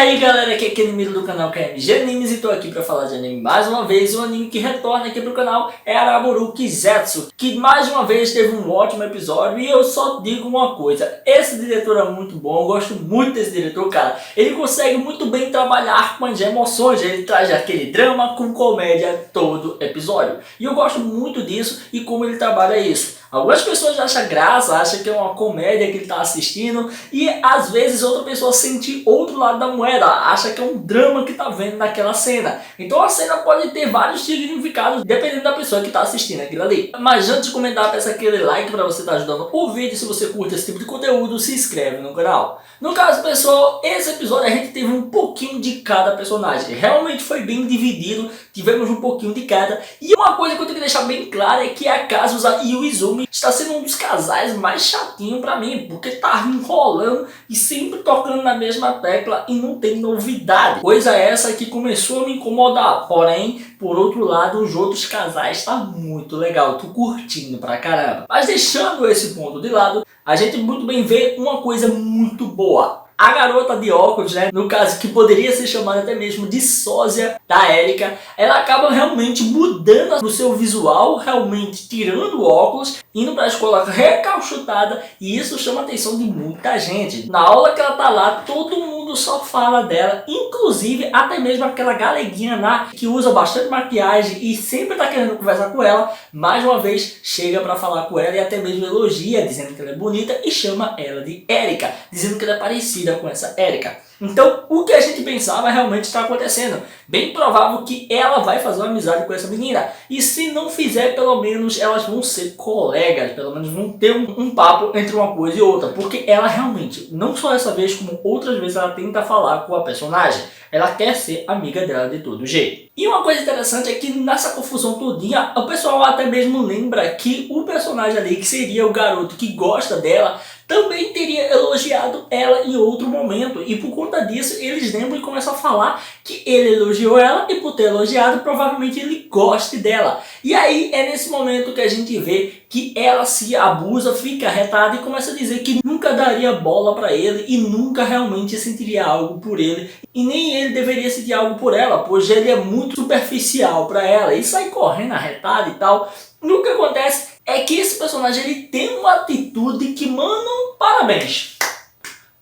aí galera, aqui é Kenny Miro do canal KMG Animes e tô aqui pra falar de anime mais uma vez. O anime que retorna aqui pro canal é Araburu Kizetsu, que mais uma vez teve um ótimo episódio. E eu só digo uma coisa, esse diretor é muito bom, eu gosto muito desse diretor, cara. Ele consegue muito bem trabalhar com as emoções, ele traz aquele drama com comédia todo episódio. E eu gosto muito disso e como ele trabalha isso. Algumas pessoas acham graça, acham que é uma comédia que ele está assistindo, e às vezes outra pessoa sente outro lado da moeda, acha que é um drama que está vendo naquela cena. Então a cena pode ter vários significados dependendo da pessoa que está assistindo aquilo ali. Mas antes de comentar, peça aquele like para você estar ajudando o vídeo. Se você curte esse tipo de conteúdo, se inscreve no canal. No caso, pessoal, esse episódio a gente teve um pouquinho de cada personagem. Realmente foi bem dividido, tivemos um pouquinho de cada. E uma coisa que eu tenho que deixar bem clara é que a Kazusa e o Izumi está sendo um dos casais mais chatinhos pra mim, porque tá enrolando e sempre tocando na mesma tecla e não tem novidade. Coisa essa que começou a me incomodar, porém, por outro lado, os outros casais tá muito legal, tô curtindo pra caramba. Mas deixando esse ponto de lado, a gente muito bem vê uma coisa muito boa. A garota de óculos, né, no caso que poderia ser chamada até mesmo de sósia da Erika, ela acaba realmente mudando no seu visual, realmente tirando o óculos, indo para a escola recalchutada, e isso chama a atenção de muita gente. Na aula que ela tá lá, todo mundo só fala dela, inclusive até mesmo aquela galeguinha lá que usa bastante maquiagem e sempre tá querendo conversar com ela, mais uma vez chega para falar com ela e até mesmo elogia, dizendo que ela é bonita e chama ela de Erika, dizendo que ela é parecida com essa Erika. Então, o que a gente pensava realmente está acontecendo. Bem provável que ela vai fazer uma amizade com essa menina. E se não fizer, pelo menos elas vão ser colegas. Pelo menos vão ter um papo entre uma coisa e outra. Porque ela realmente, não só essa vez, como outras vezes, ela tenta falar com a personagem. Ela quer ser amiga dela de todo jeito. E uma coisa interessante é que nessa confusão todinha, o pessoal até mesmo lembra que o personagem ali, que seria o garoto que gosta dela, também teria elogiado ela em outro momento. E por conta disso, eles lembram e começam a falar que ele elogiou ela e por ter elogiado, provavelmente ele goste dela. E aí é nesse momento que a gente vê que ela se abusa, fica arretada e começa a dizer que nunca daria bola pra ele e nunca realmente sentiria algo por ele. E nem ele deveria sentir algo por ela, pois ele é muito superficial pra ela. E sai correndo arretado e tal. E o que acontece é que esse personagem ele tem uma atitude que, mano, parabéns.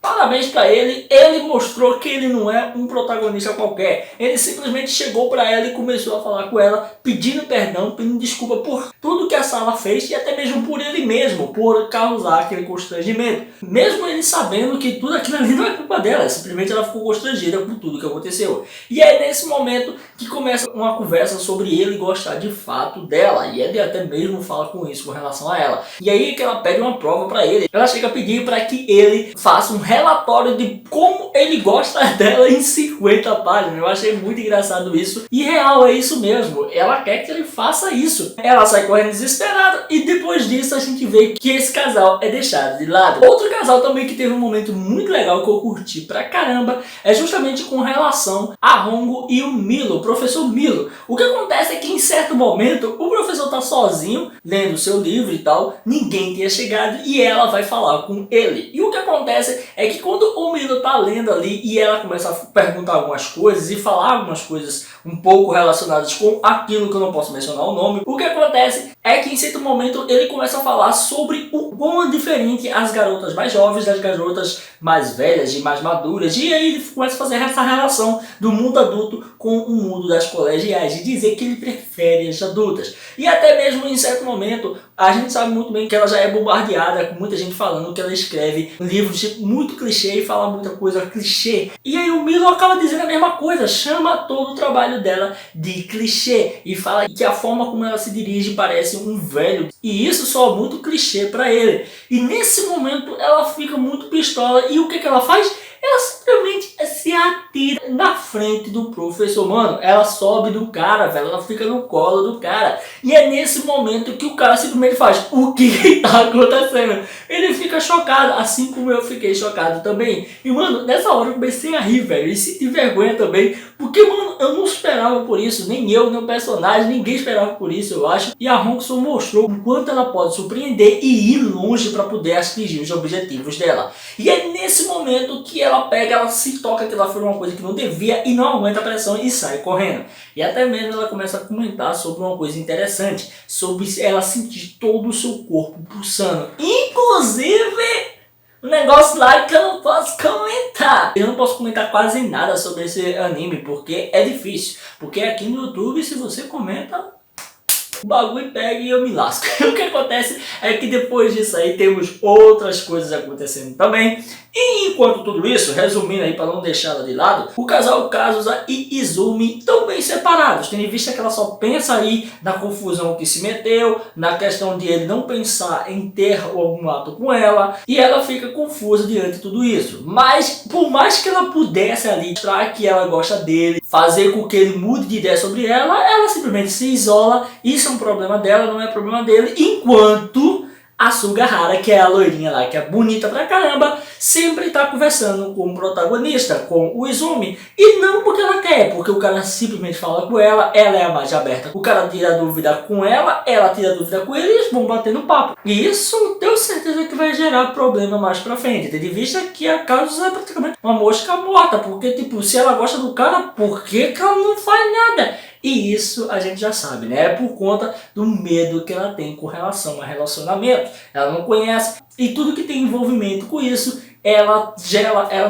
Parabéns pra ele, ele mostrou que ele não é um protagonista qualquer. Ele simplesmente chegou pra ela e começou a falar com ela, pedindo perdão, pedindo desculpa por tudo que a Sala fez e até mesmo por ele mesmo, por causar aquele constrangimento. Mesmo ele sabendo que tudo aquilo ali não é culpa dela, simplesmente ela ficou constrangida por tudo que aconteceu. E é nesse momento que começa uma conversa sobre ele gostar de fato dela, e ele até mesmo fala com isso com relação a ela. E aí que ela pede uma prova pra ele, ela chega a pedir para que ele faça um relatório de como ele gosta dela em 50 páginas. Eu achei muito engraçado isso. E real, é isso mesmo. Ela quer que ele faça isso. Ela sai correndo desesperada e depois disso a gente vê que esse casal é deixado de lado. Outro casal também que teve um momento muito legal que eu curti pra caramba é justamente com relação a Hongo e o Milo, o professor Milo. O que acontece é que em certo momento o professor tá sozinho lendo o seu livro e tal, ninguém tinha chegado e ela vai falar com ele. E o que acontece é que quando o Milo tá lendo ali e ela começa a perguntar algumas coisas e falar algumas coisas um pouco relacionadas com aquilo que eu não posso mencionar o nome, o que acontece é que em certo momento ele começa a falar sobre o quão é diferente as garotas mais jovens das garotas mais velhas e mais maduras, e aí ele começa a fazer essa relação do mundo adulto com o mundo das colegiais e dizer que ele prefere as adultas. E até mesmo em certo momento a gente sabe muito bem que ela já é bombardeada com muita gente falando que ela escreve livros muito clichê e fala muita coisa clichê. E aí o Milo acaba dizendo a mesma coisa, chama todo o trabalho dela de clichê e fala que a forma como ela se dirige parece um velho. E isso soa muito clichê pra ele. E nesse momento ela fica muito pistola e o que ela faz? Ela simplesmente se atira na frente do professor, mano. Ela sobe do cara, velho. Ela fica no colo do cara. E é nesse momento que o cara simplesmente faz: o que tá acontecendo? Ele fica chocado, assim como eu fiquei chocado também. E, mano, nessa hora eu comecei a rir, velho. E senti vergonha também. Porque, mano, eu não esperava por isso. Nem eu, nem o personagem. Ninguém esperava por isso, eu acho. E a Hongo mostrou o quanto ela pode surpreender e ir longe pra poder atingir os objetivos dela. E é nesse momento que ela pega, ela se torna toca que ela foi uma coisa que não devia e não aguenta a pressão e sai correndo. E até mesmo ela começa a comentar sobre uma coisa interessante, sobre ela sentir todo o seu corpo pulsando. Inclusive, um negócio lá que eu não posso comentar. Eu não posso comentar quase nada sobre esse anime, porque é difícil. Porque aqui no YouTube, se você comenta, o bagulho pega e eu me lasco. O que acontece é que depois disso aí temos outras coisas acontecendo também. E enquanto tudo isso, resumindo aí para não deixá-la de lado, o casal Kazusa e Izumi estão bem separados, tendo em vista que ela só pensa aí na confusão que se meteu, na questão de ele não pensar em ter algum ato com ela, e ela fica confusa diante de tudo isso. Mas por mais que ela pudesse ali mostrar que ela gosta dele, fazer com que ele mude de ideia sobre ela, ela simplesmente se isola. Isso é um problema dela, não é problema dele, enquanto a Sugahara, que é a loirinha lá, que é bonita pra caramba, sempre tá conversando com o protagonista, com o Izumi, e não porque ela quer, porque o cara simplesmente fala com ela, ela é a mais aberta. O cara tira dúvida com ela tira dúvida com ele, e eles vão batendo papo. E isso tenho certeza que vai gerar problema mais pra frente, tendo em vista que a Kazusa é praticamente uma mosca morta, porque tipo, se ela gosta do cara, por que ela não faz nada? E isso a gente já sabe, né? É por conta do medo que ela tem com relação a relacionamento. Ela não conhece e tudo que tem envolvimento com isso, ela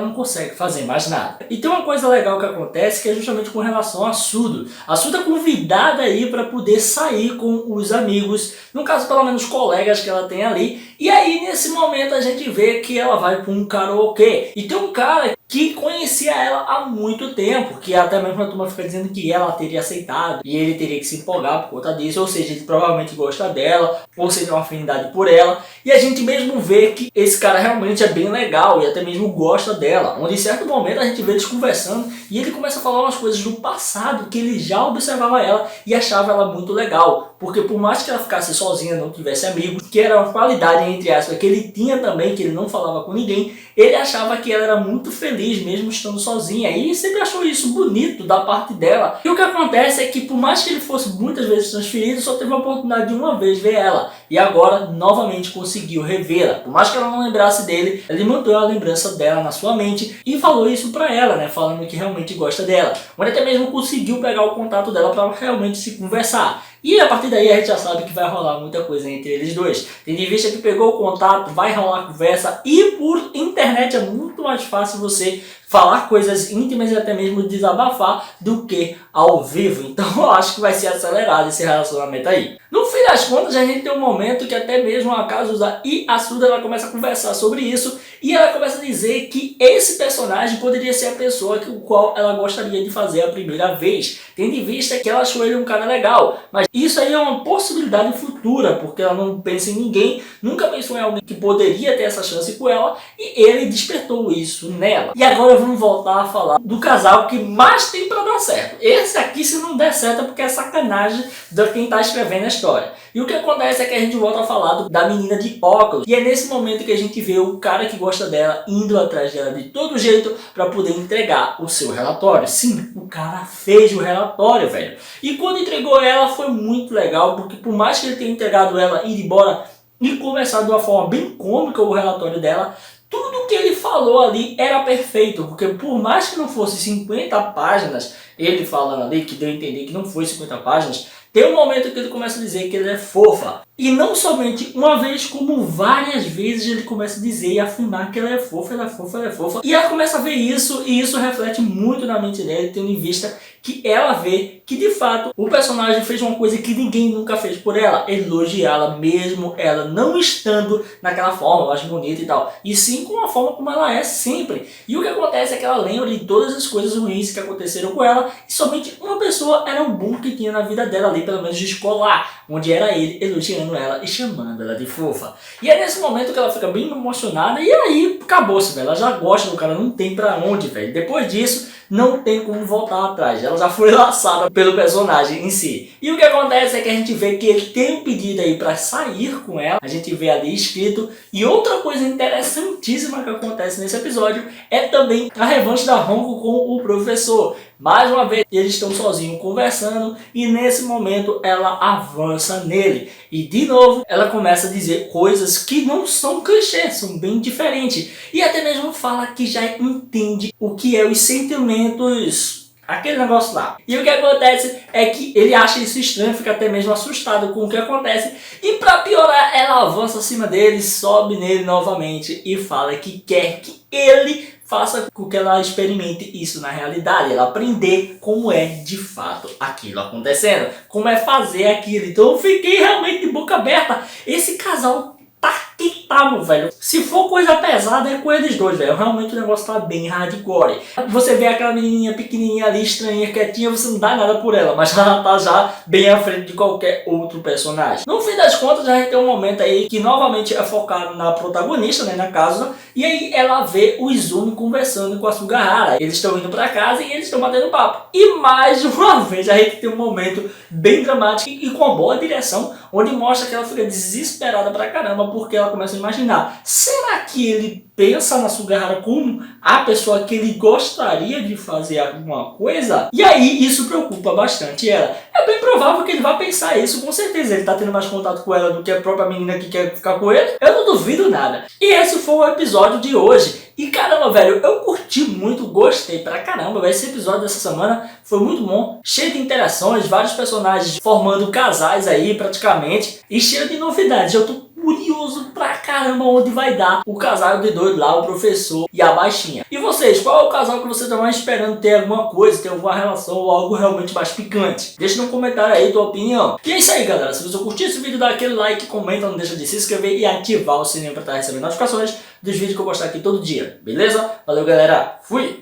não consegue fazer mais nada. E tem uma coisa legal que acontece, que é justamente com relação a Sudo. A Sudo é convidada aí para poder sair com os amigos, no caso pelo menos colegas que ela tem ali. E aí nesse momento a gente vê que ela vai para um karaokê. E tem um cara que conhecia ela há muito tempo, que até mesmo a turma fica dizendo que ela teria aceitado e ele teria que se empolgar por conta disso, ou seja, ele provavelmente gosta dela, ou seja, uma afinidade por ela. E a gente mesmo vê que esse cara realmente é bem legal e até mesmo gosta dela, onde em certo momento a gente vê eles conversando e ele começa a falar umas coisas do passado que ele já observava ela e achava ela muito legal, porque por mais que ela ficasse sozinha, não tivesse amigos, que era uma qualidade entre aspas que ele tinha também, que ele não falava com ninguém, ele achava que ela era muito feliz mesmo estando sozinha e sempre achou isso bonito da parte dela. E o que acontece é que por mais que ele fosse muitas vezes transferido, só teve a oportunidade de uma vez ver ela e agora novamente conseguiu revê-la. Por mais que ela não lembrasse dele, ele manteve a lembrança dela na sua mente e falou isso pra ela, né, falando que realmente gosta dela, onde até mesmo conseguiu pegar o contato dela para realmente se conversar. E a partir daí a gente já sabe que vai rolar muita coisa entre eles dois. Tendo em vista que pegou o contato, vai rolar conversa e por internet é muito mais fácil você falar coisas íntimas e até mesmo desabafar do que ao vivo. Então eu acho que vai ser acelerado esse relacionamento aí. No fim das contas, a gente tem um momento que até mesmo a Kazusa e a Suda ela começa a conversar sobre isso e ela começa a dizer que esse personagem poderia ser a pessoa com a qual ela gostaria de fazer a primeira vez, tendo em vista que ela achou ele um cara legal. Mas isso aí é uma possibilidade futura, porque ela não pensa em ninguém, nunca pensou em alguém que poderia ter essa chance com ela e ele despertou isso nela. E agora vamos voltar a falar do casal que mais tem pra dar certo. Esse aqui, se não der certo, é porque é sacanagem de quem tá escrevendo a história. E o que acontece é que a gente volta a falar da menina de óculos. E é nesse momento que a gente vê o cara que gosta dela indo atrás dela de todo jeito para poder entregar o seu relatório. Sim, o cara fez o relatório, velho. E quando entregou ela foi muito legal, porque por mais que ele tenha entregado ela e ido embora e começar de uma forma bem cômica o relatório dela, tudo que ele falou ali era perfeito, porque por mais que não fosse 50 páginas, ele falando ali, que deu a entender que não foi 50 páginas, tem um momento que ele começa a dizer que ele é fofa. E não somente uma vez, como várias vezes ele começa a dizer e afirmar que ela é fofa, ela é fofa, ela é fofa. E ela começa a ver isso, e isso reflete muito na mente dela, tendo em vista que ela vê que de fato o personagem fez uma coisa que ninguém nunca fez por ela, elogiá-la mesmo ela não estando naquela forma mais bonita e tal, e sim com a forma como ela é sempre. E o que acontece é que ela lembra de todas as coisas ruins que aconteceram com ela e somente uma pessoa era o bom que tinha na vida dela ali, pelo menos de escolar, onde era ele elogiando ela e chamando ela de fofa. E é nesse momento que ela fica bem emocionada e aí acabou-se, velho. Ela já gosta do cara, não tem pra onde, velho. Depois disso, não tem como voltar atrás. Ela já foi laçada pelo personagem em si. E o que acontece é que a gente vê que ele tem um pedido aí pra sair com ela. A gente vê ali escrito. E outra coisa interessantíssima que acontece nesse episódio é também a revanche da Hongo com o professor. Mais uma vez eles estão sozinhos conversando e nesse momento ela avança nele. E de novo ela começa a dizer coisas que não são clichês, são bem diferentes. E até mesmo fala que já entende o que é os sentimentos, aquele negócio lá. E o que acontece é que ele acha isso estranho, fica até mesmo assustado com o que acontece. E pra piorar, ela avança acima dele, sobe nele novamente e fala que quer que ele faça com que ela experimente isso na realidade, ela aprender como é de fato aquilo acontecendo, como é fazer aquilo. Então eu fiquei realmente de boca aberta. Esse casal tá que tá, meu velho. Se for coisa pesada é com eles dois, velho. Realmente o negócio tá bem hardcore. Você vê aquela menininha pequenininha ali, estranha, quietinha, você não dá nada por ela, mas ela tá já bem à frente de qualquer outro personagem. No fim das contas, a gente tem um momento aí que novamente é focado na protagonista, né, na casa, e aí ela vê o Izumi conversando com a Sugahara. Eles estão indo pra casa e eles estão batendo papo. E mais uma vez a gente tem um momento bem dramático e com uma boa direção, onde mostra que ela fica desesperada pra caramba, porque ela começa a imaginar, será que ele pensa na Sugahara como a pessoa que ele gostaria de fazer alguma coisa? E aí isso preocupa bastante ela. É bem provável que ele vá pensar isso, com certeza. Ele tá tendo mais contato com ela do que a própria menina que quer ficar com ele. Eu não duvido nada. E esse foi o episódio de hoje. E caramba, velho, eu curti muito, gostei pra caramba. Esse episódio dessa semana foi muito bom, cheio de interações, vários personagens formando casais aí praticamente, e cheio de novidades. Eu tô curioso pra caramba onde vai dar o casal de doido lá, o professor e a baixinha. E vocês, qual é o casal que vocês estão mais esperando ter alguma coisa, ter alguma relação ou algo realmente mais picante? Deixa no comentário aí tua opinião. E é isso aí, galera. Se você curtiu esse vídeo, dá aquele like, comenta, não deixa de se inscrever e ativar o sininho pra estar recebendo notificações dos vídeos que eu postar aqui todo dia. Beleza? Valeu, galera. Fui!